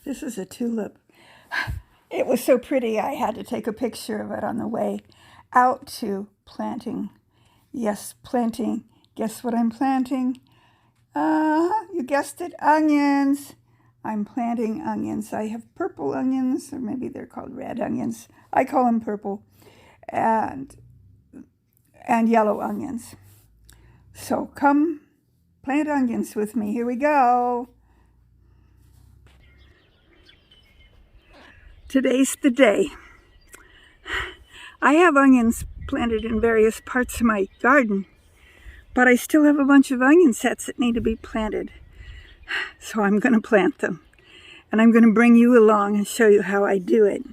This is a tulip. It was so pretty I had to take a picture of it on the way out to planting. Yes, planting. Guess what I'm planting? You guessed it, onions. I'm planting onions. I have purple onions, or maybe they're called red onions. I call them purple. And yellow onions. So come plant onions with me. Here we go. Today's the day. I have onions planted in various parts of my garden, but I still have a bunch of onion sets that need to be planted. So I'm going to plant them, and I'm going to bring you along and show you how I do it.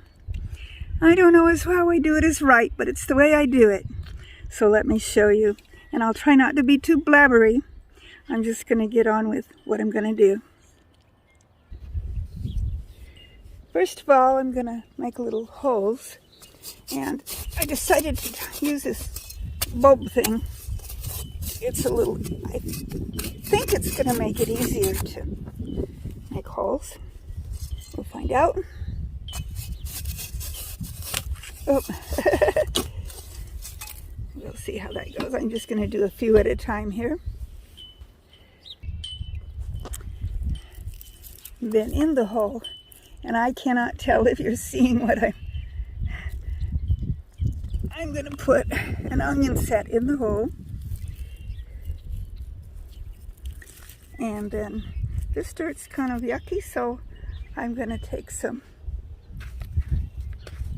I don't know as how I do it is right, but it's the way I do it. So let me show you, and I'll try not to be too blabbery. I'm just going to get on with what I'm going to do. First of all, I'm going to make little holes, and I decided to use this bulb thing. It's a little, I think it's going to make it easier to make holes. We'll find out. Oh, we'll see how that goes. I'm just going to do a few at a time here. Then in the hole, and I cannot tell if you're seeing what I'm going to put an onion set in the hole. And then this dirt's kind of yucky, so I'm going to take some.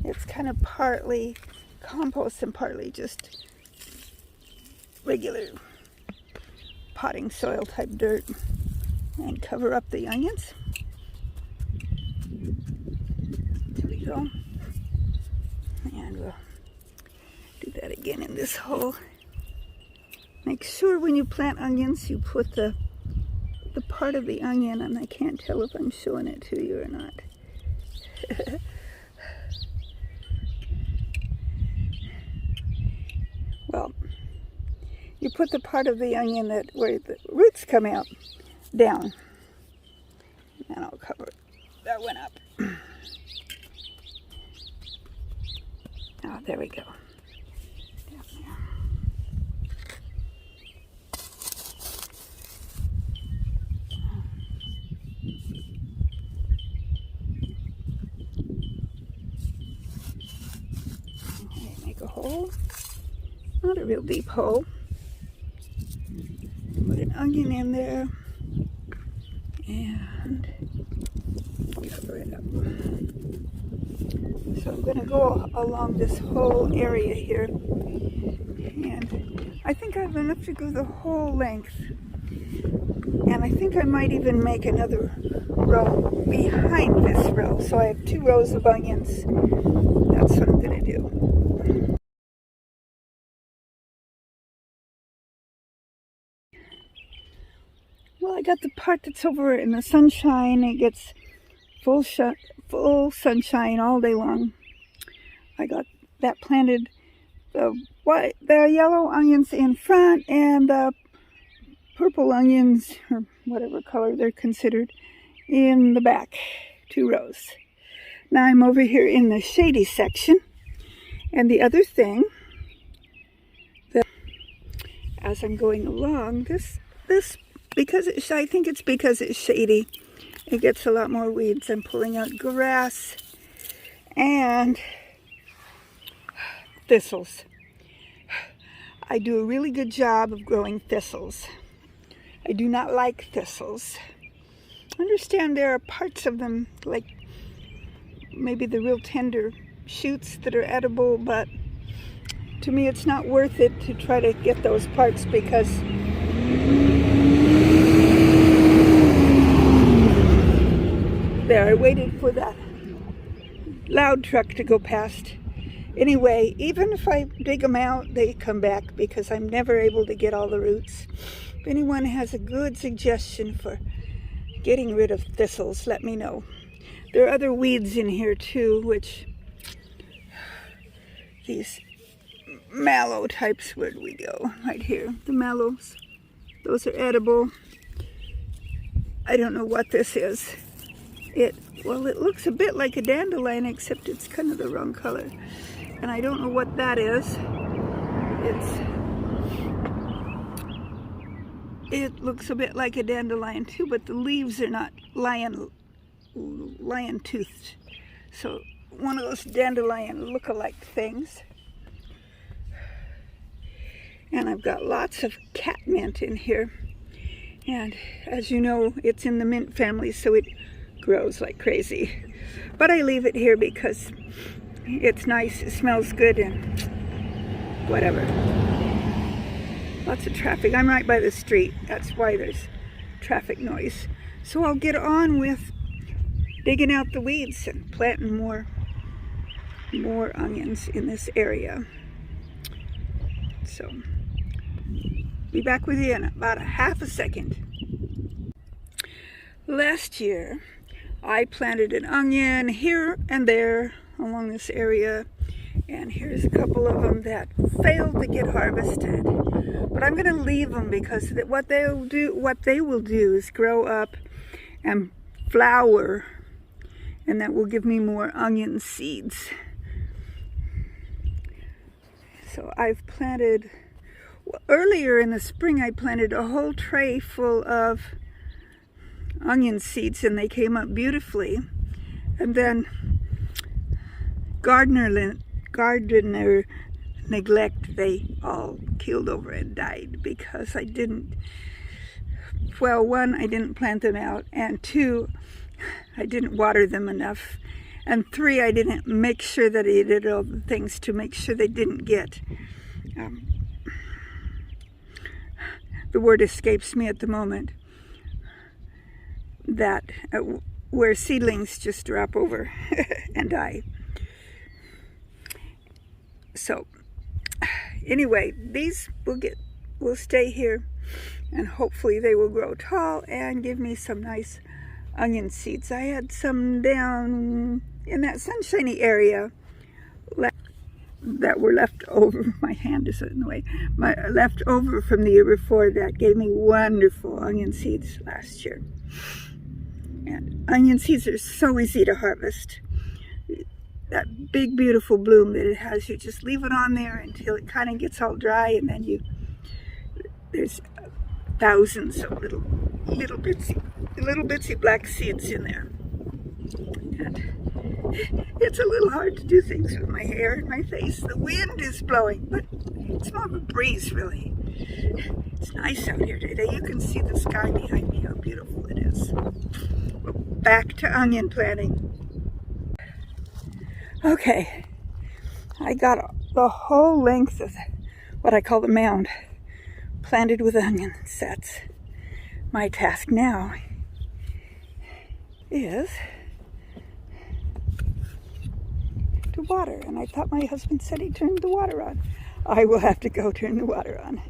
It's kind of partly compost and partly just regular potting soil type dirt, and cover up the onions. There we go. And we'll do that again in this hole. Make sure when you plant onions you put the part of the onion, and I can't tell if I'm showing it to you or not. Well, you put the part of the onion that where the roots come out down, and I'll cover that one up. Oh, there we go. Down there. Okay, make a hole. Not a real deep hole. Put an onion in there and cover it up. So I'm going to go along this whole area here, and I think I have enough to go the whole length, and I think I might even make another row behind this row, so I have 2 rows of onions. That's what I'm going to do. Well, I got the part that's over in the sunshine. It gets full sunshine all day long. I got that planted, the yellow onions in front, and the purple onions, or whatever color they're considered, in the back, 2 rows. Now I'm over here in the shady section, and the other thing, that as I'm going along, this because I think it's because it's shady, it gets a lot more weeds. I'm pulling out grass and thistles. I do a really good job of growing thistles. I do not like thistles. I understand there are parts of them, like maybe the real tender shoots that are edible, but to me it's not worth it to try to get those parts, because there, I waited for that loud truck to go past. Anyway, even if I dig them out, they come back because I'm never able to get all the roots. If anyone has a good suggestion for getting rid of thistles, let me know. There are other weeds in here too, which these mallow types, where do we go? Right here, the mallows. Those are edible. I don't know what this is. It well, it looks a bit like a dandelion, except it's kind of the wrong color. And I don't know what that is. It looks a bit like a dandelion too, but the leaves are not lion-toothed. So one of those dandelion look-alike things. And I've got lots of catmint in here. And as you know, it's in the mint family, so it grows like crazy. But I leave it here because it's nice, it smells good, and whatever. Lots of traffic. I'm right by the street. That's why there's traffic noise. So I'll get on with digging out the weeds and planting more onions in this area. So, be back with you in about a half a second. Last year, I planted an onion here and there along this area. And here's a couple of them that failed to get harvested. But I'm going to leave them because what they will do is grow up and flower, and that will give me more onion seeds. So I've planted, earlier in the spring I planted a whole tray full of onion seeds, and they came up beautifully. And then gardener neglect, they all keeled over and died because I didn't, well, one, I didn't plant them out, and two, I didn't water them enough, and three, I didn't make sure that I did all the things to make sure they didn't get, the word escapes me at the moment, that where seedlings just drop over and die. So anyway, these will stay here, and hopefully they will grow tall and give me some nice onion seeds. I had some down in that sunshiny area that were left over. My hand is in the way. Left over from the year before that gave me wonderful onion seeds last year. And onion seeds are so easy to harvest. That big beautiful bloom that it has, you just leave it on there until it kind of gets all dry, and then there's thousands of little bitsy black seeds in there. And it's a little hard to do things with my hair and my face. The wind is blowing, but it's more of a breeze, really. It's nice out here today. You can see the sky behind me, how beautiful it is. We're back to onion planting. Okay, I got the whole length of what I call the mound planted with onions. That's my task now, is to water. And I thought my husband said he turned the water on. I will have to go turn the water on.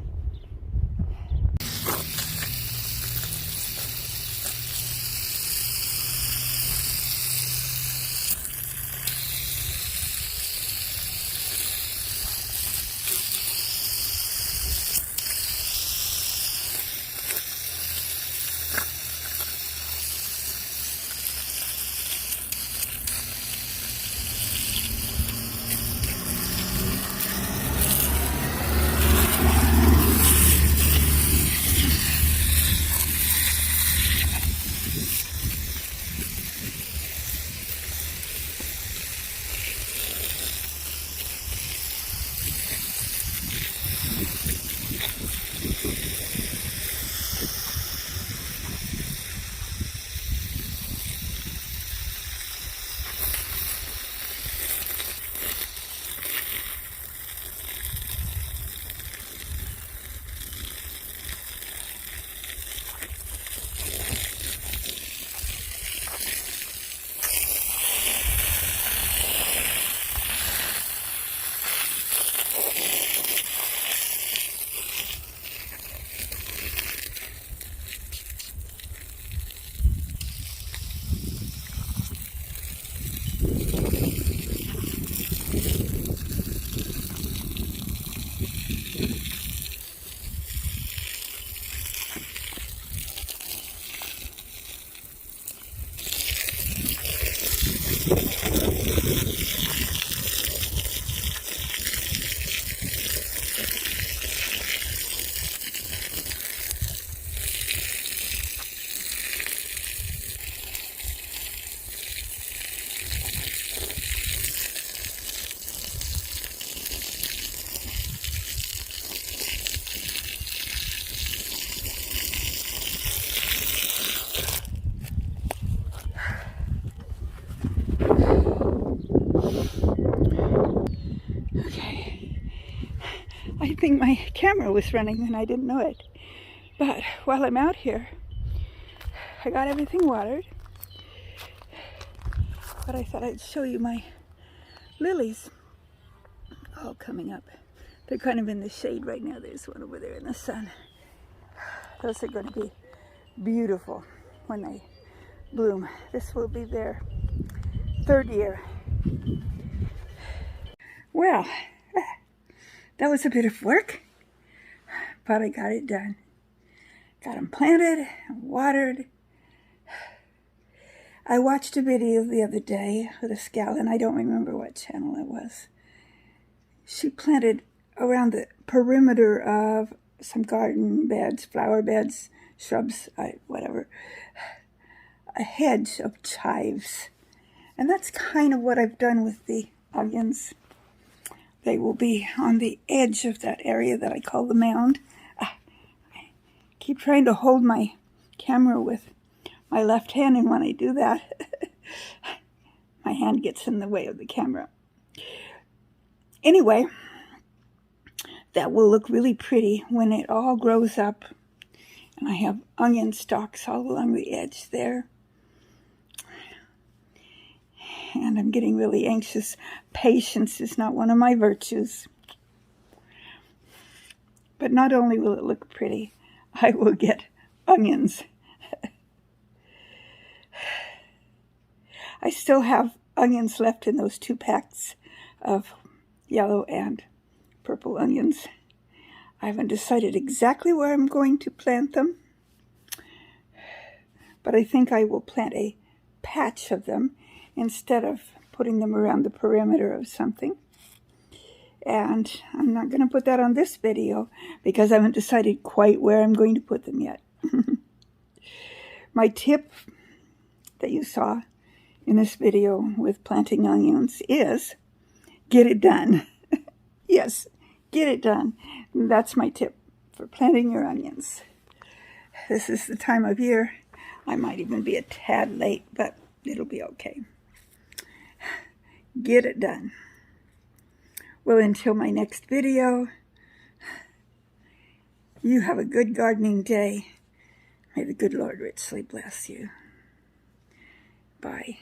think my camera was running and I didn't know it. But while I'm out here, I got everything watered. But I thought I'd show you my lilies all coming up. They're kind of in the shade right now. There's one over there in the sun. Those are going to be beautiful when they bloom. This will be their third year. Well, that was a bit of work, but I got it done. Got them planted, watered. I watched a video the other day with a gal, and I don't remember what channel it was. She planted around the perimeter of some garden beds, flower beds, shrubs, whatever, a hedge of chives. And that's kind of what I've done with the onions. They will be on the edge of that area that I call the mound. I keep trying to hold my camera with my left hand, and when I do that, my hand gets in the way of the camera. Anyway, that will look really pretty when it all grows up. And I have onion stalks all along the edge there. And I'm getting really anxious. Patience is not one of my virtues. But not only will it look pretty, I will get onions. I still have onions left in those 2 packs of yellow and purple onions. I haven't decided exactly where I'm going to plant them, but I think I will plant a patch of them instead of putting them around the perimeter of something. And I'm not going to put that on this video because I haven't decided quite where I'm going to put them yet. My tip that you saw in this video with planting onions is get it done. Yes, get it done. That's my tip for planting your onions. This is the time of year. I might even be a tad late, but it'll be okay. Get it done. Well, until my next video, you have a good gardening day. May the good Lord richly bless you. Bye.